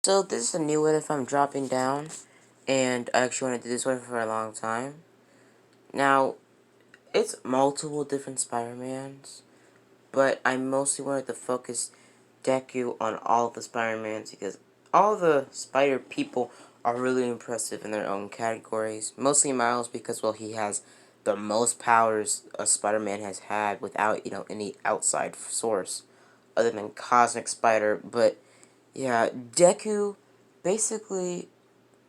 So this is a new one if I'm dropping down, and I actually want to do this one for a long time. Now, it's multiple different Spider-Mans, but I mostly wanted to focus Deku on all of the Spider-Mans because all the Spider people are really impressive in their own categories. Mostly Miles because, well, he has the most powers a Spider-Man has had without, any outside source other than Cosmic Spider, but yeah, Deku, basically,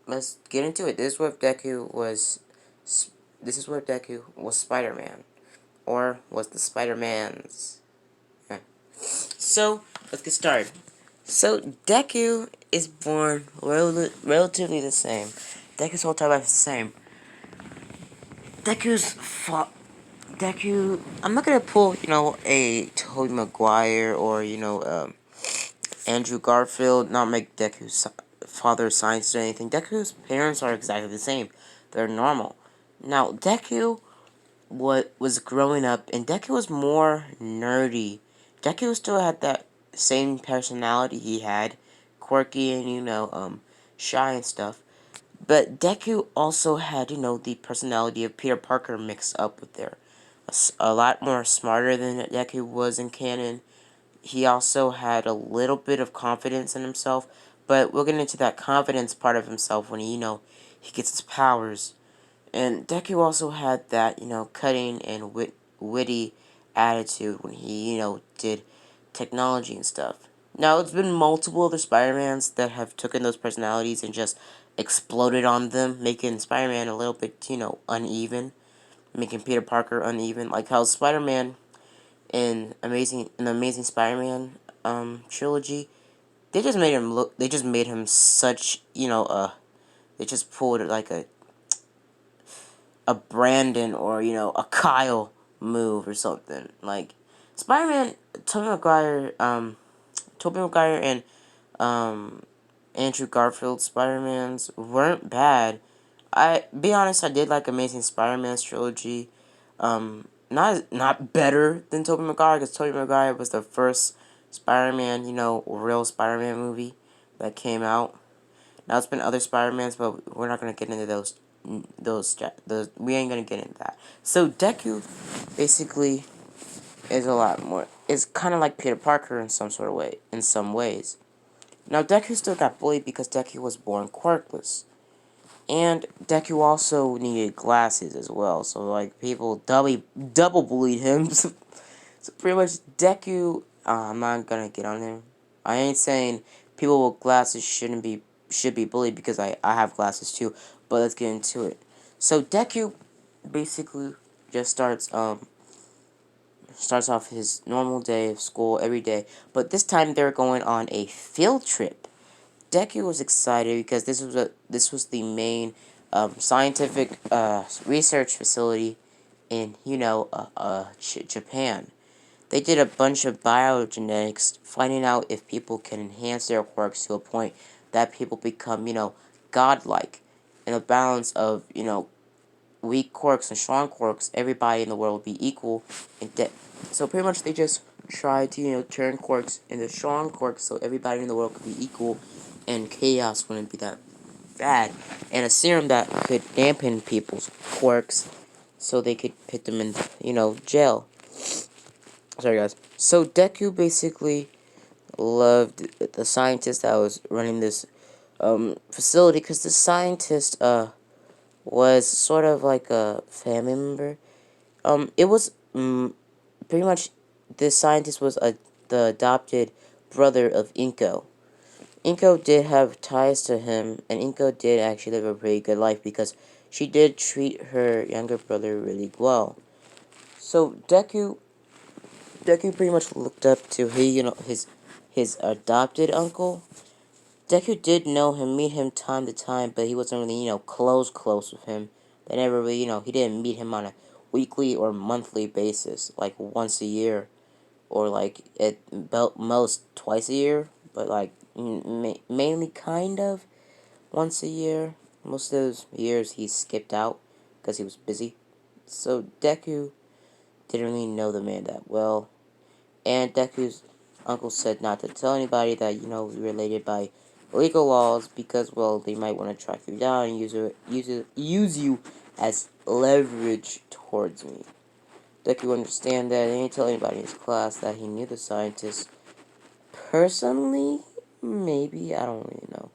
let's get into it. This is where Deku was Spider-Man, or was the Spider-Mans. Yeah. So, let's get started. So, Deku is born relatively the same. Deku's whole entire life is the same. Deku's Deku, I'm not gonna pull, a Tobey Maguire or, Andrew Garfield, not make Deku's father a scientist or anything. Deku's parents are exactly the same. They're normal. Now, Deku was growing up, and Deku was more nerdy. Deku still had that same personality he had, quirky and, shy and stuff. But Deku also had, the personality of Peter Parker mixed up with there. A lot more smarter than Deku was in canon. He also had a little bit of confidence in himself, but we'll get into that confidence part of himself when he gets his powers. And Deku also had that, cutting and witty attitude when he, did technology and stuff. Now, it's been multiple other Spider-Mans that have taken those personalities and just exploded on them, making Spider-Man a little bit, uneven, making Peter Parker uneven. Like how Spider-Man in the Amazing Spider-Man trilogy, they just made him such, they just pulled like a Brandon or, a Kyle move or something. Like Spider-Man, Tobey Maguire and um Andrew Garfield Spider-Mans weren't bad. Be honest, I did like Amazing Spider-Man's trilogy. Not better than Tobey Maguire, because Tobey Maguire was the first Spider-Man, real Spider-Man movie that came out. Now it's been other Spider-Mans, but we're not gonna get into those. We ain't gonna get into that. So Deku, basically, is a lot more. Is kind of like Peter Parker in some sort of way, in some ways. Now Deku still got bullied because Deku was born quirkless. And Deku also needed glasses as well, so like people double bullied him. So pretty much Deku, I'm not gonna get on him. I ain't saying people with glasses should be bullied because I have glasses too. But let's get into it. So Deku basically just starts off his normal day of school every day, but this time they're going on a field trip. Deku was excited because this was the main scientific research facility in Japan. They did a bunch of biogenetics, finding out if people can enhance their quirks to a point that people become godlike. In a balance of weak quirks and strong quirks, everybody in the world will be equal. So pretty much they just try to turn quirks into strong quirks so everybody in the world could be equal and chaos wouldn't be that bad. And a serum that could dampen people's quirks so they could put them in, jail. Sorry, guys. So Deku basically loved the scientist that was running this facility because the scientist was sort of like a family member. It was pretty much this scientist was the adopted brother of Inko. Inko did have ties to him, and Inko did actually live a pretty good life because she did treat her younger brother really well. So Deku pretty much looked up to his adopted uncle. Deku did know him, meet him time to time, but he wasn't really close with him. They never really he didn't meet him on a weekly or monthly basis, like once a year, or like at most twice a year, but like mainly kind of once a year. Most of those years he skipped out because he was busy. So Deku didn't really know the man that well. And Deku's uncle said not to tell anybody that, we related by legal laws because, well, they might want to track you down and use you as leverage towards me. Deku understand that. He didn't tell anybody in his class that he knew the scientist personally. Maybe, I don't really know.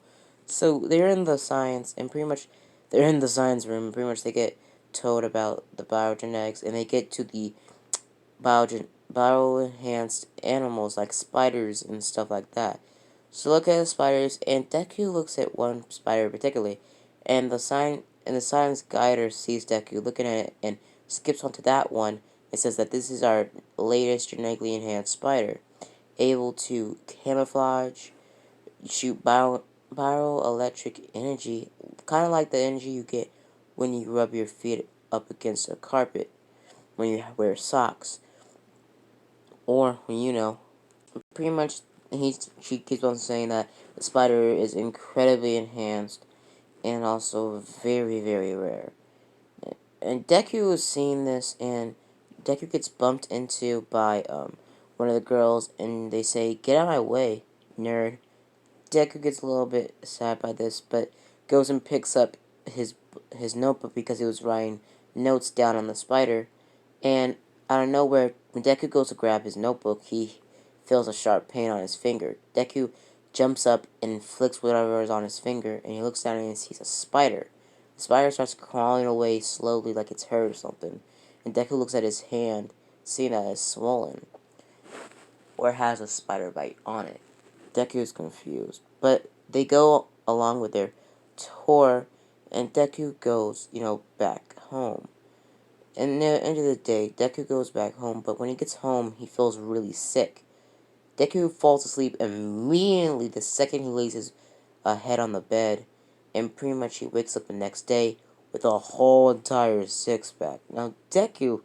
So they're in the science, and pretty much they're in the science room. And pretty much they get told about the biogenetics, and they get to the bio-enhanced animals like spiders and stuff like that. So look at the spiders, and Deku looks at one spider particularly, and the science guider sees Deku looking at it and skips onto that one and says that this is our latest genetically enhanced spider, able to camouflage, shoot bioelectric energy, kind of like the energy you get when you rub your feet up against a carpet when you wear socks, or when pretty much she keeps on saying that the spider is incredibly enhanced and also very, very rare. And Deku is seeing this, and Deku gets bumped into by one of the girls, and they say, "Get out of my way, nerd." Deku gets a little bit sad by this, but goes and picks up his his notebook because he was writing notes down on the spider. And out of nowhere, when Deku goes to grab his notebook, he feels a sharp pain on his finger. Deku jumps up and flicks whatever is on his finger, and he looks down and he sees a spider. The spider starts crawling away slowly like it's hurt or something. And Deku looks at his hand, seeing that it's swollen, or has a spider bite on it. Deku is confused, but they go along with their tour, and Deku goes, back home. And at the end of the day, Deku goes back home, but when he gets home, he feels really sick. Deku falls asleep immediately the second he lays his head on the bed, and pretty much he wakes up the next day with a whole entire six-pack. Now, Deku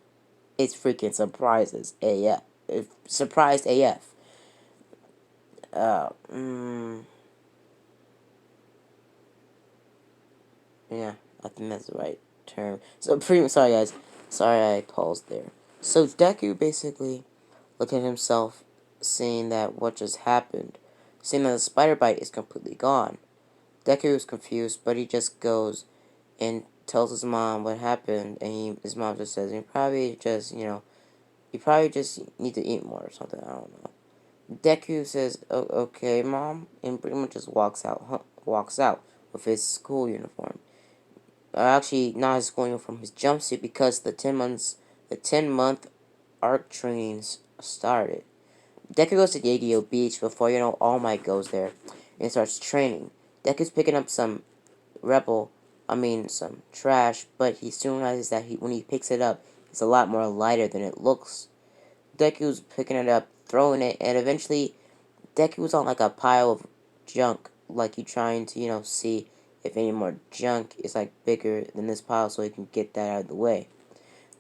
is freaking surprises AF. Surprised AF. Uh, mm, yeah, I think that's the right term. So, sorry guys. Sorry I paused there. So, Deku basically look at himself, seeing that what just happened, seeing that the spider bite is completely gone. Deku is confused, but he just goes and tells his mom what happened, and his mom just says, you probably just need to eat more or something, I don't know. Deku says, oh, okay, mom, and pretty much just walks out with his school uniform. Actually, not his school uniform, his jumpsuit, because the 10-month arc trains started. Deku goes to Yagyo Beach before All Might goes there and starts training. Deku's picking up some trash, but he soon realizes that when he picks it up, it's a lot more lighter than it looks. Deku's picking it up, throwing it, and eventually Deku's on like a pile of junk, like you trying to, see if any more junk is like bigger than this pile so he can get that out of the way.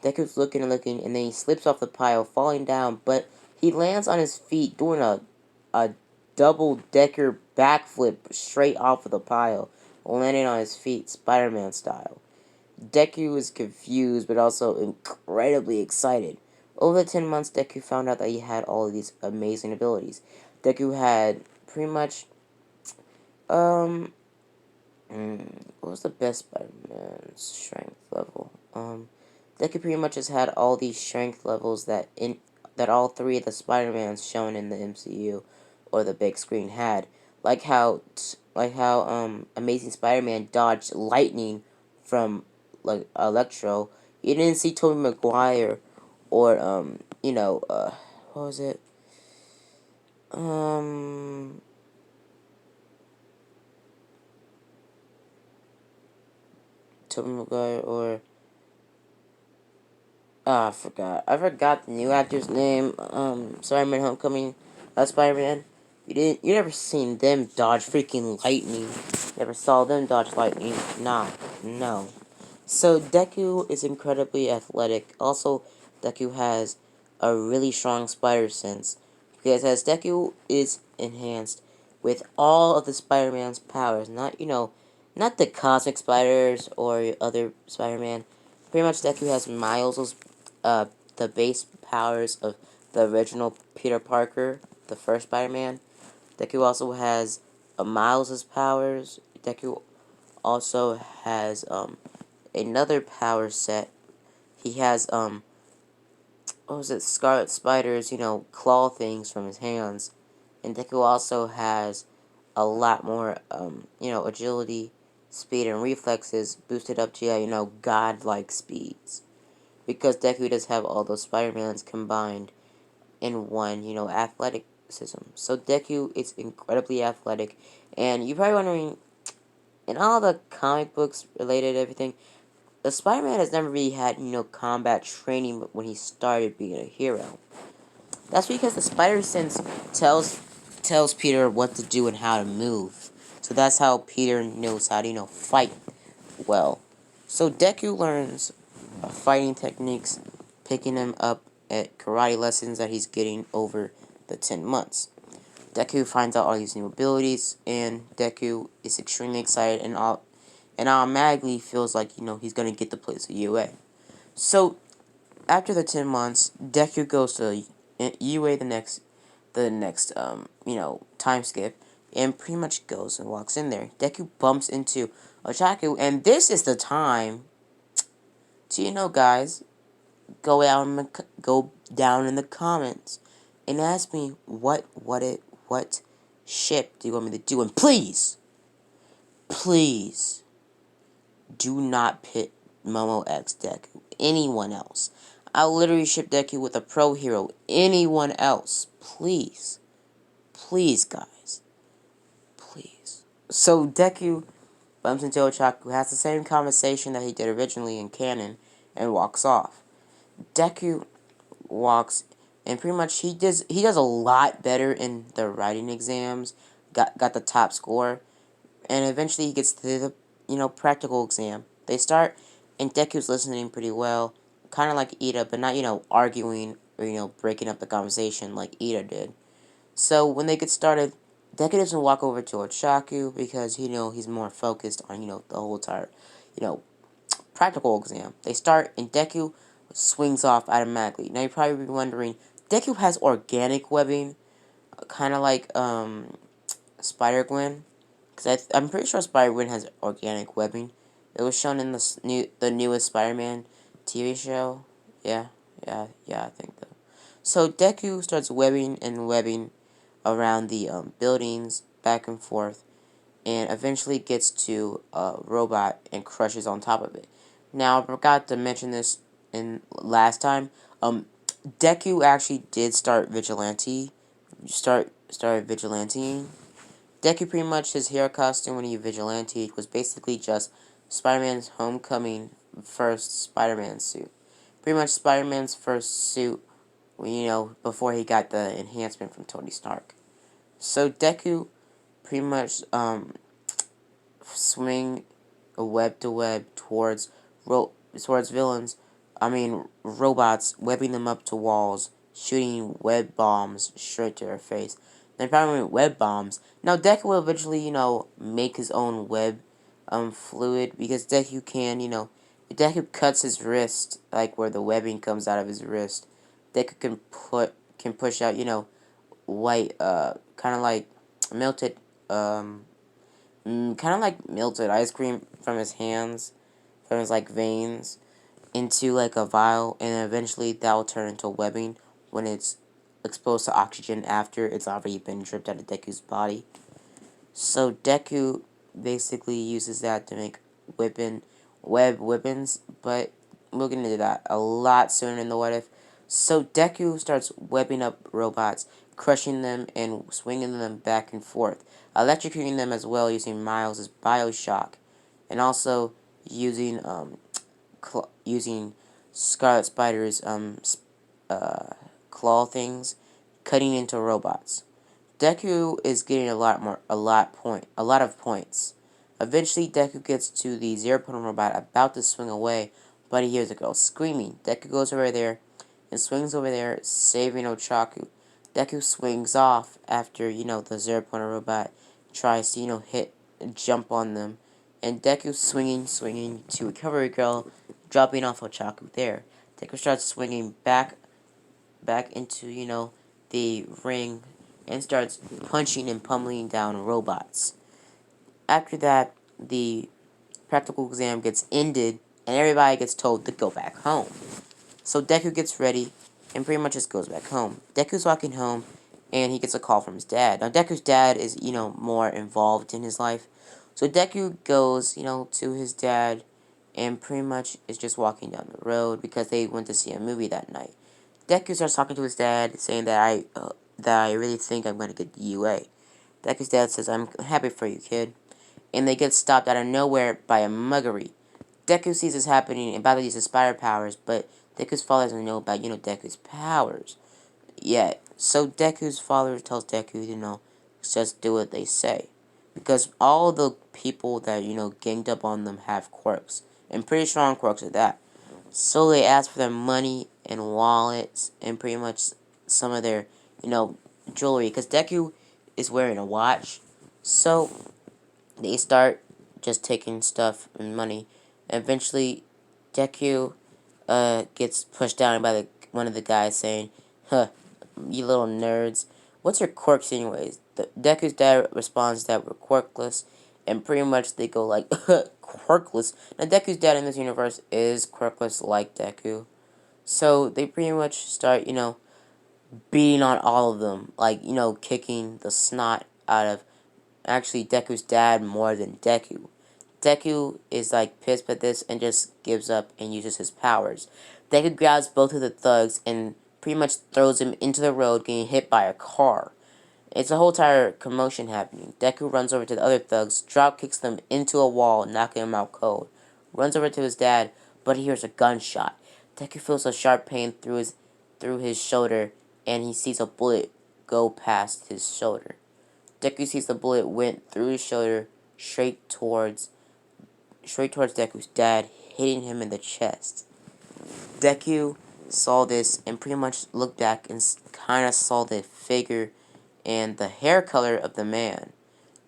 Deku's looking and looking, and then he slips off the pile, falling down, but he lands on his feet, doing a double-decker backflip straight off of the pile, landing on his feet, Spider-Man style. Deku is confused, but also incredibly excited. Over the 10 months, Deku found out that he had all of these amazing abilities. Deku had pretty much, what was the best Spider-Man's strength level? Deku pretty much has had all these strength levels that all three of the Spider-Mans shown in the MCU or the big screen had. Like how Amazing Spider-Man dodged lightning from like Electro. You didn't see Tobey Maguire or what was it? Tobey Maguire or I forgot. I forgot the new actor's name. Spider-Man Homecoming, Spider-Man. You never seen them dodge freaking lightning. Never saw them dodge lightning. Nah, no. So Deku is incredibly athletic. Also, Deku has a really strong spider sense. Because as Deku is enhanced with all of the Spider-Man's powers, not the cosmic spiders or other Spider-Man. Pretty much Deku has Miles' uh, the base powers of the original Peter Parker, the first Spider-Man. Deku also has Miles' powers. Deku also has another power set. He has what was it? Scarlet Spider's claw things from his hands, and Deku also has a lot more agility, speed, and reflexes boosted up to godlike speeds, because Deku does have all those Spider-Mans combined in one athleticism. So Deku is incredibly athletic, and you're probably wondering, in all the comic books related to everything, the Spider-Man has never really had combat training when he started being a hero. That's because the Spider Sense tells Peter what to do and how to move. So that's how Peter knows how to fight well. So Deku learns fighting techniques, picking them up at karate lessons that he's getting over the 10 months. Deku finds out all these new abilities, and Deku is extremely excited and automatically feels like he's gonna get the place of UA. So after the 10 months, Deku goes to UA the next time skip, and pretty much goes and walks in there. Deku bumps into Ochaku, and this is the time to guys, go down in the comments and ask me what ship do you want me to do, and please do not pit Momo X Deku. Anyone else. I'll literally ship Deku with a pro hero. Anyone else. Please. Please, guys. Please. So Deku bumps into Ochaku, has the same conversation that he did originally in canon, and walks off. Deku walks, and pretty much he does a lot better in the writing exams. Got the top score, and eventually he gets to the practical exam. They start, and Deku's listening pretty well, kind of like Ida, but not arguing or breaking up the conversation like Ida did. So when they get started, Deku doesn't walk over to Ochaku because he's more focused on the whole entire practical exam. They start, and Deku swings off automatically. Now you're probably wondering, Deku has organic webbing, kind of like Spider-Gwen. Because I'm pretty sure Spider-Gwen has organic webbing. It was shown in the newest Spider-Man TV show. Yeah, I think so. So Deku starts webbing and webbing around the buildings, back and forth, and eventually gets to a robot and crushes on top of it. Now, I forgot to mention this in last time. Deku actually did start Vigilante. Started Vigilanteing. Deku pretty much, his hair costume when he Vigilante was basically just Spider-Man's Homecoming first Spider-Man suit. Pretty much Spider-Man's first suit, before he got the enhancement from Tony Stark. So Deku pretty much swing a web to web towards villains. I mean robots, webbing them up to walls, shooting web bombs straight to their face. Then probably web bombs. Now Deku will eventually, make his own web fluid, because Deku can, if Deku cuts his wrist, like where the webbing comes out of his wrist, Deku can push out, white kind of like melted melted ice cream from his hands, from his veins, into a vial, and eventually that will turn into webbing when it's exposed to oxygen after it's already been dripped out of Deku's body. So Deku basically uses that to make web weapons, but we'll get into that a lot sooner in the What If. So Deku starts webbing up robots, crushing them and swinging them back and forth, electrocuting them as well using Miles' Bioshock, and also using using Scarlet Spider's claw things, cutting into robots. Deku is getting a lot of points. Eventually, Deku gets to the zero-point robot about to swing away, but he hears a girl screaming. Deku goes over there and swings over there, saving Ochaku. Deku swings off after, the zero-point robot tries to, jump on them. And Deku swinging to recover a girl, dropping off Ochaku there. Deku starts swinging back into, the ring and starts punching and pummeling down robots. After that, the practical exam gets ended, and everybody gets told to go back home. So Deku gets ready, and pretty much just goes back home. Deku's walking home, and he gets a call from his dad. Now, Deku's dad is, more involved in his life. So Deku goes, to his dad, and pretty much is just walking down the road because they went to see a movie that night. Deku starts talking to his dad, saying that I really think I'm going to get the UA. Deku's dad says, I'm happy for you, kid. And they get stopped out of nowhere by a muggery. Deku sees this happening and about to use his spider powers, but Deku's father doesn't know about, Deku's powers yet. So Deku's father tells Deku, just do what they say. Because all the people that, ganged up on them have quirks. And pretty strong quirks at that. So they ask for their money and wallets and pretty much some of their, jewelry. Because Deku is wearing a watch. So they start just taking stuff and money. And eventually, Deku gets pushed down by one of the guys saying, huh, you little nerds. What's your quirks anyways? Deku's dad responds that we're quirkless. And pretty much they go like, quirkless? Now Deku's dad in this universe is quirkless like Deku. So they pretty much start, beating on all of them. Like, kicking the snot out of actually Deku's dad more than Deku. Deku is like pissed at this and just gives up and uses his powers. Deku grabs both of the thugs and pretty much throws him into the road, getting hit by a car. It's a whole entire commotion happening. Deku runs over to the other thugs, drop kicks them into a wall, knocking him out cold. Runs over to his dad, but he hears a gunshot. Deku feels a sharp pain through his shoulder, and he sees a bullet go past his shoulder. Deku sees the bullet went through his shoulder straight towards Deku's dad, hitting him in the chest. Deku saw this and pretty much looked back and kind of saw the figure and the hair color of the man.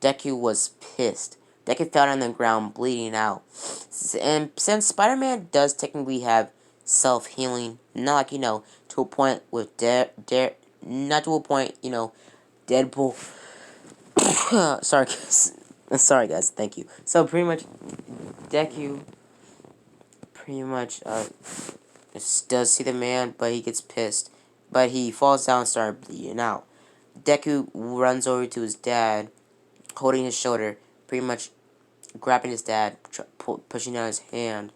Deku was pissed. Deku fell on the ground, bleeding out. And since Spider-Man does technically have self-healing, not like, to a point with not to a point, Deadpool. Sorry, guys. Sorry, guys. Thank you. So pretty much, Deku pretty much does see the man, but he gets pissed. But he falls down and starts bleeding out. Deku runs over to his dad, holding his shoulder, pretty much grabbing his dad, pushing down his hand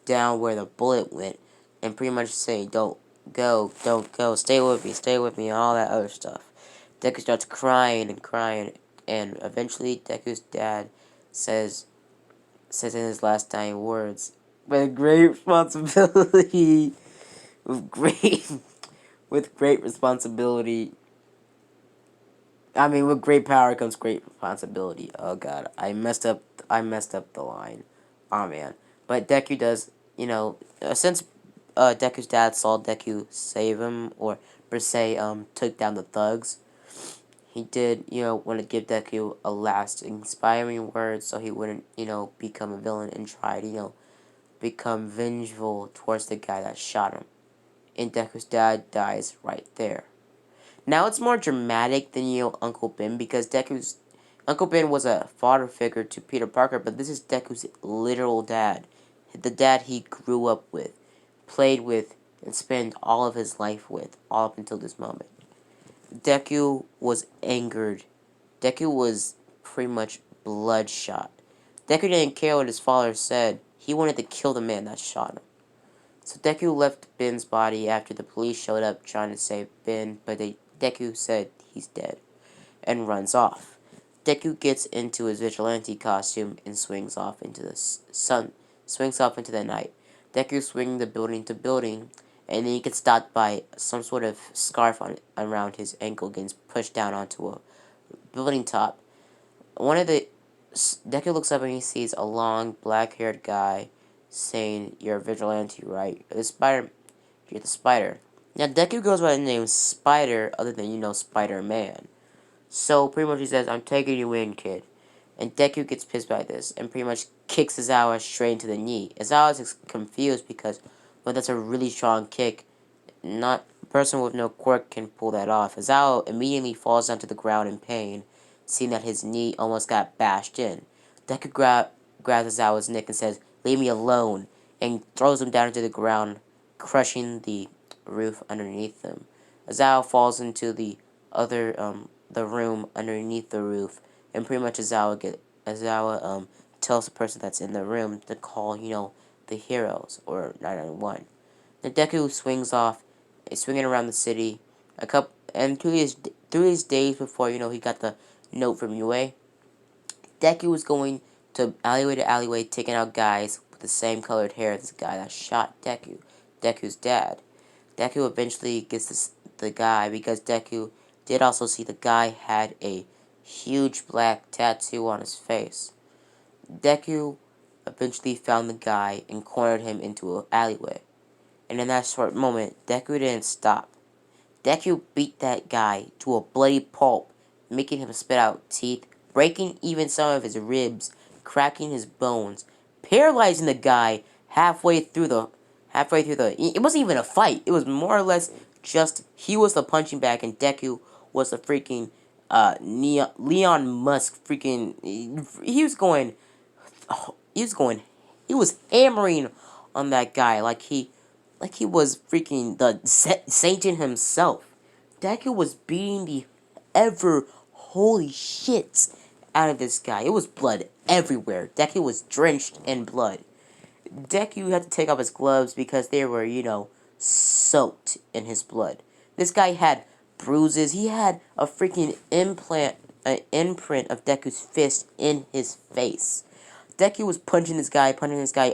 down where the bullet went, and pretty much saying, don't go, stay with me, and all that other stuff. Deku starts crying and crying, and eventually Deku's dad says in his last dying words, with great responsibility, with great, with great responsibility, with great power comes great responsibility. Oh god, I messed up the line. Oh man. But Deku does, since Deku's dad saw Deku save him, or per se, took down the thugs, he did, want to give Deku a last inspiring word so he wouldn't, become a villain and try to, become vengeful towards the guy that shot him. And Deku's dad dies right there. Now it's more dramatic than, Uncle Ben, because Deku's Uncle Ben was a father figure to Peter Parker, but this is Deku's literal dad. The dad he grew up with, played with, and spent all of his life with, all up until this moment. Deku was angered. Deku was pretty much bloodshot. Deku didn't care what his father said. He wanted to kill the man that shot him. So Deku left Ben's body after the police showed up trying to save Ben, but Deku said he's dead, and runs off. Deku gets into his vigilante costume and swings off into the night. Deku swings the building to building, and then he gets stopped by some sort of scarf around his ankle, getting pushed down onto a building top. Deku looks up and he sees a long, black-haired guy saying, "You're a vigilante, right? You're the Spider." Now, Deku goes by the name Spider, other than, Spider-Man. So, pretty much he says, "I'm taking you in, kid." And Deku gets pissed by this, and pretty much kicks Izawa straight into the knee. Izawa is confused because, well, that's a really strong kick, person with no quirk can pull that off. Azao immediately falls down to the ground in pain, seeing that his knee almost got bashed in. Deku grabs Azao's neck and says, "Leave me alone," and throws him down to the ground, crushing the roof underneath them. Azao falls into the room underneath the roof, and pretty much Azawa tells the person that's in the room to call, the heroes or 911. Then Deku swings off, swinging around the city. And 3 days before, he got the note from Yue, Deku was going to alleyway, taking out guys with the same colored hair as the guy that shot Deku's dad. Deku eventually gets the guy because Deku did also see the guy had a huge black tattoo on his face. Deku eventually found the guy and cornered him into an alleyway. And in that short moment, Deku didn't stop. Deku beat that guy to a bloody pulp, making him spit out teeth, breaking even some of his ribs, cracking his bones, paralyzing the guy it wasn't even a fight. It was more or less just he was the punching bag and Deku was the freaking Leon Musk freaking he was going he was hammering on that guy like he was freaking the Satan himself. Deku was beating the ever holy shit out of this guy. It was blood everywhere. Deku was drenched in blood. Deku had to take off his gloves because they were, soaked in his blood. This guy had bruises. He had a freaking imprint of Deku's fist in his face. Deku was punching this guy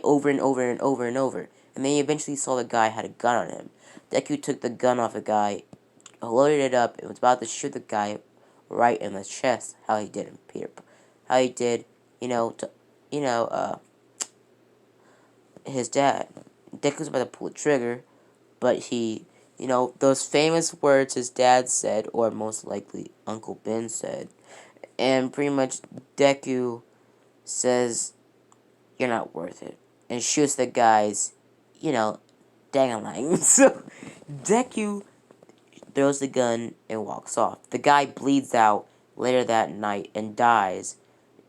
over and over and over and over. And then he eventually saw the guy had a gun on him. Deku took the gun off the guy, loaded it up, and was about to shoot the guy right in the chest. How he did his dad. Deku was about to pull the trigger, but those famous words his dad said, or most likely Uncle Ben said, and pretty much Deku says, "You're not worth it," and shoots the guy's, dangling. So Deku throws the gun and walks off. The guy bleeds out later that night and dies.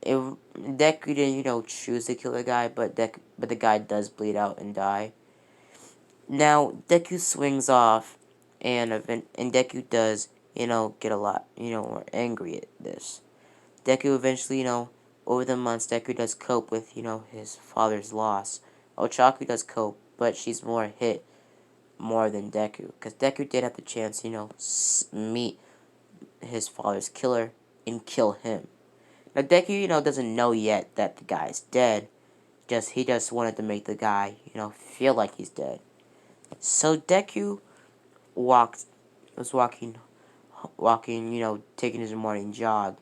Deku didn't, choose to kill the guy, but the guy does bleed out and die. Now Deku swings off, and Deku does, get a lot, more angry at this. Deku eventually, over the months, Deku does cope with, his father's loss. Ochaku does cope, but she's hit more than Deku, because Deku did have the chance, meet his father's killer and kill him. Now Deku, doesn't know yet that the guy's dead. He just wanted to make the guy, feel like he's dead. So Deku was walking, taking his morning jog.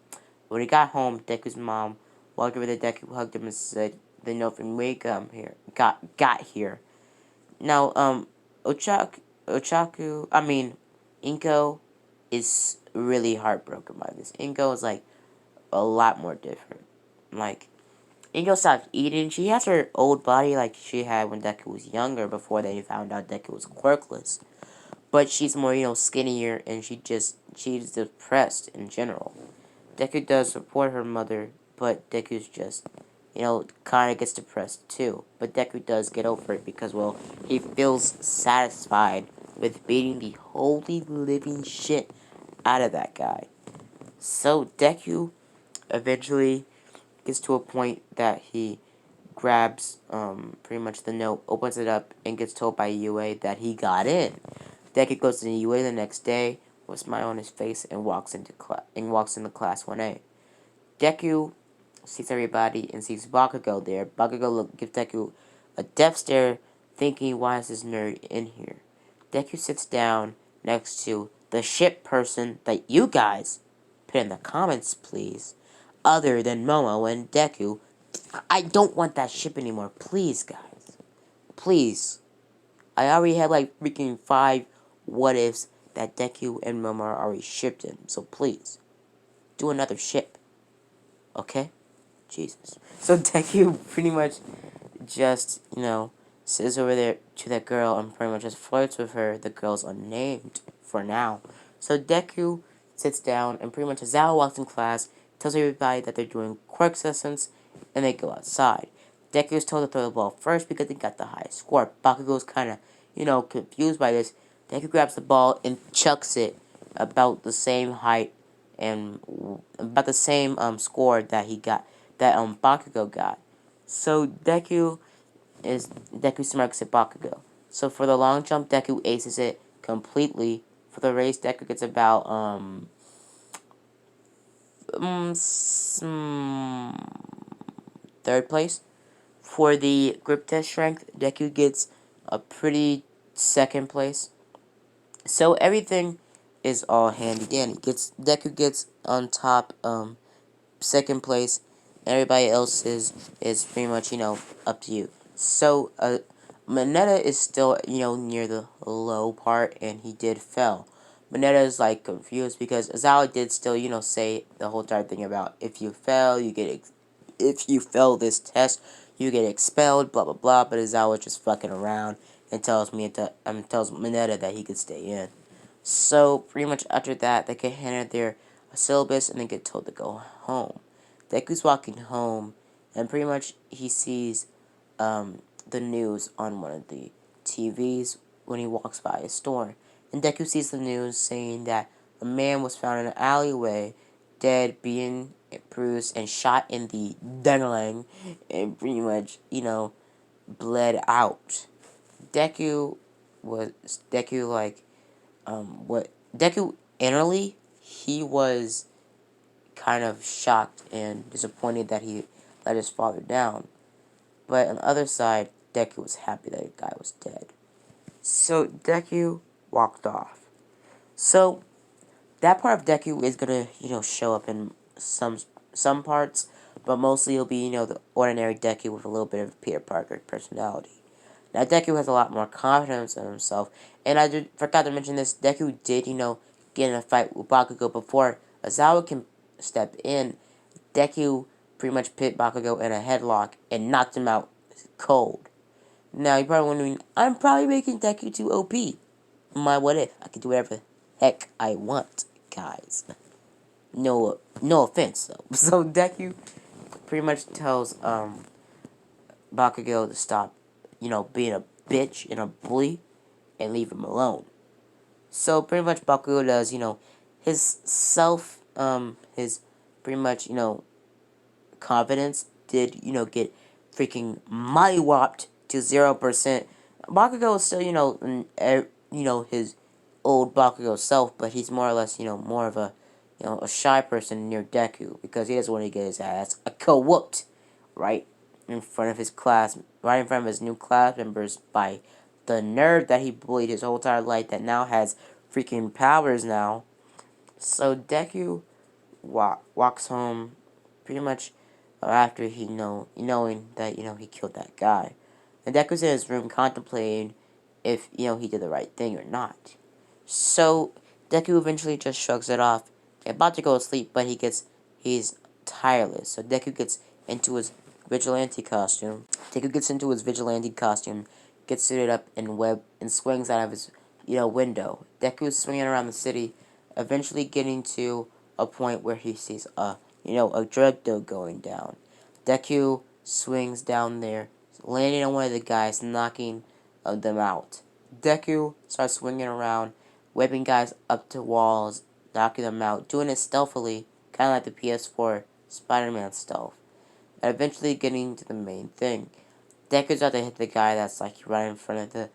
When he got home, Deku's mom walked over to Deku, hugged him, and said, "The note from Wake here got here." Now, Inko is really heartbroken by this. Inko is like a lot more different. Like, Inko stopped eating. She has her old body like she had when Deku was younger, before they found out Deku was quirkless. But she's more, skinnier, and she's depressed in general. Deku does support her mother, but Deku's just, kind of gets depressed too. But Deku does get over it because, well, he feels satisfied with beating the holy living shit out of that guy. So Deku eventually gets to a point that he grabs pretty much the note, opens it up, and gets told by Yue that he got in. Deku goes to Yue the next day with a smile on his face and walks into class 1A. Deku sees everybody and sees Bakugo there. Bakugo gives Deku a death stare, thinking, "Why is this nerd in here?" Deku sits down next to the ship person that you guys put in the comments, please. Other than Momo and Deku, I don't want that ship anymore. Please, guys. Please. I already have like freaking 5 what ifs that Deku and Momo are already shipped in. So please, do another ship. Okay? Jesus. So Deku pretty much just, sits over there to that girl and pretty much just flirts with her. The girl's unnamed for now. So Deku sits down and pretty much Zao walks in class, tells everybody that they're doing quirk sessions, and they go outside. Deku is told to throw the ball first because he got the highest score. Bakugo's kind of, confused by this. Deku grabs the ball and chucks it about the same height and about the same score that he got, that Bakugo got. So Deku smirks at Bakugo. So for the long jump, Deku aces it completely. For the race, Deku gets about third place. For the grip test strength, Deku gets a pretty second place. So everything is all handy dandy. Deku gets on top second place. Everybody else is pretty much up to you. So Mineta is still near the low part, and he did fail. Mineta is like confused because Azawa did still say the whole entire thing about if you fail you get if you fail this test you get expelled, blah blah blah. But Azawa just fucking around and tells Mineta that he could stay in. So pretty much after that, they get handed their syllabus and they get told to go home. Deku's walking home, and pretty much he sees the news on one of the TVs when he walks by a store. And Deku sees the news saying that a man was found in an alleyway, dead, being bruised, and shot in the dangling, and pretty much, bled out. Deku was, Deku, like, what Deku innerly, he was kind of shocked and disappointed that he let his father down. But on the other side, Deku was happy that the guy was dead. So Deku walked off. So that part of Deku is gonna, show up in some parts, but mostly it'll be, the ordinary Deku with a little bit of Peter Parker personality. Now, Deku has a lot more confidence in himself. And forgot to mention this, Deku did, get in a fight with Bakugo before Azawa can step in. Deku pretty much put Bakugo in a headlock and knocked him out cold. Now, you're probably wondering, I'm probably making Deku too OP. What if? I can do whatever the heck I want, guys. No offense, though. So, Deku pretty much tells, Bakugo to stop, being a bitch and a bully and leave him alone. So pretty much Bakugo does, his his pretty much, confidence did, get freaking mollywopped to 0%. Bakugo is still, his old Bakugo self, but he's more or less, more of a, a shy person near Deku because he doesn't want to get his ass whooped, right? In front of his class, right in front of his new class members by the nerd that he bullied his whole entire life that now has freaking powers now. So Deku walks home pretty much after knowing that, he killed that guy. And Deku's in his room contemplating if, he did the right thing or not. So Deku eventually just shrugs it off, about to go to sleep, but he's tireless. So Deku gets into his vigilante costume. Gets suited up and swings out of his, window. Deku is swinging around the city, eventually getting to a point where he sees a drug deal going down. Deku swings down there, landing on one of the guys, knocking them out. Deku starts swinging around, whipping guys up to walls, knocking them out, doing it stealthily, kind of like the PS4 Spider-Man stealth, and eventually getting to the main thing. Deku's about to hit the guy that's like right in front of the,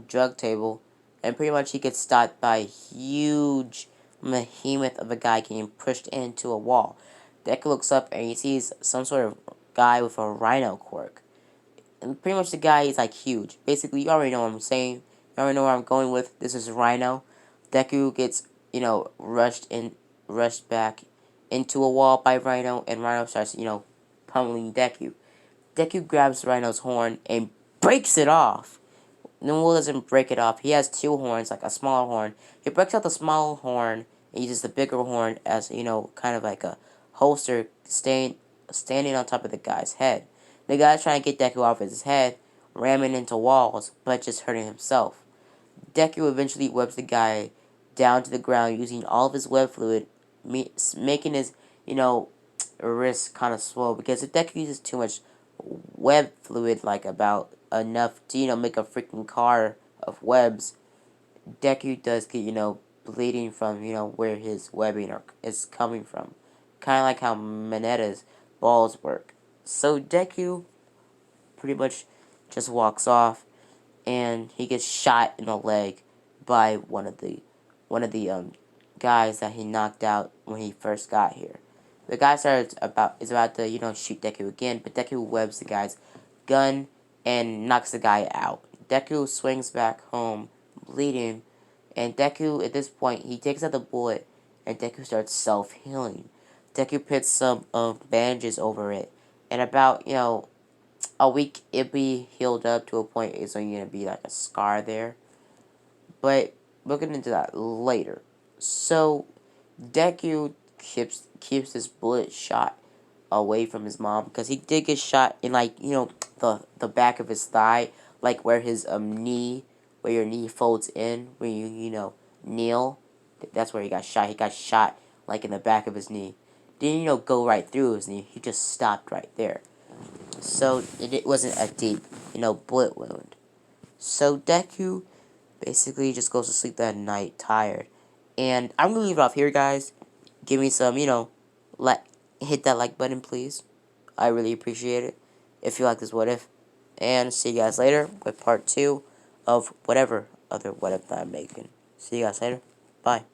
drug table, and pretty much he gets stopped by a huge behemoth of a guy getting pushed into a wall. Deku looks up and he sees some sort of guy with a rhino quirk. And pretty much the guy is like huge. Basically, you already know what I'm saying. You already know where I'm going with. This is Rhino. Deku gets, rushed back into a wall by Rhino, and Rhino starts, pummeling Deku. Deku grabs Rhino's horn and breaks it off. Noel doesn't break it off. He has two horns, like a smaller horn. He breaks out the smaller horn and uses the bigger horn as, kind of like a holster standing on top of the guy's head. The guy's trying to get Deku off his head ramming into walls, but just hurting himself. Deku eventually webs the guy down to the ground using all of his web fluid, making his, you know, wrist kind of swell, because if Deku uses too much web fluid, like about enough to, make a freaking car of webs, Deku does get, bleeding from, where his webbing is coming from. Kind of like how Mineta's balls work. So Deku pretty much just walks off, and he gets shot in the leg by one of the guys that he knocked out when he first got here. The guy is about to shoot Deku again, but Deku webs the guy's gun and knocks the guy out. Deku swings back home, bleeding, and Deku at this point he takes out the bullet, and Deku starts self healing. Deku puts some bandages over it, and about a week it be healed up to a point it's only gonna be like a scar there. But we'll get into that later. So Deku keeps this bullet shot away from his mom, because he did get shot in, like, the back of his thigh, like where his knee, where your knee folds in when you kneel. That's where he got shot. He got shot like in the back of his knee. Didn't go right through his knee. He just stopped right there. So it wasn't a deep, bullet wound. So Deku basically just goes to sleep that night tired. And I'm gonna leave it off here, guys. Give me some, like, hit that like button, please. I really appreciate it. If you like this what if. And see you guys later with part 2 of whatever other what if that I'm making. See you guys later. Bye.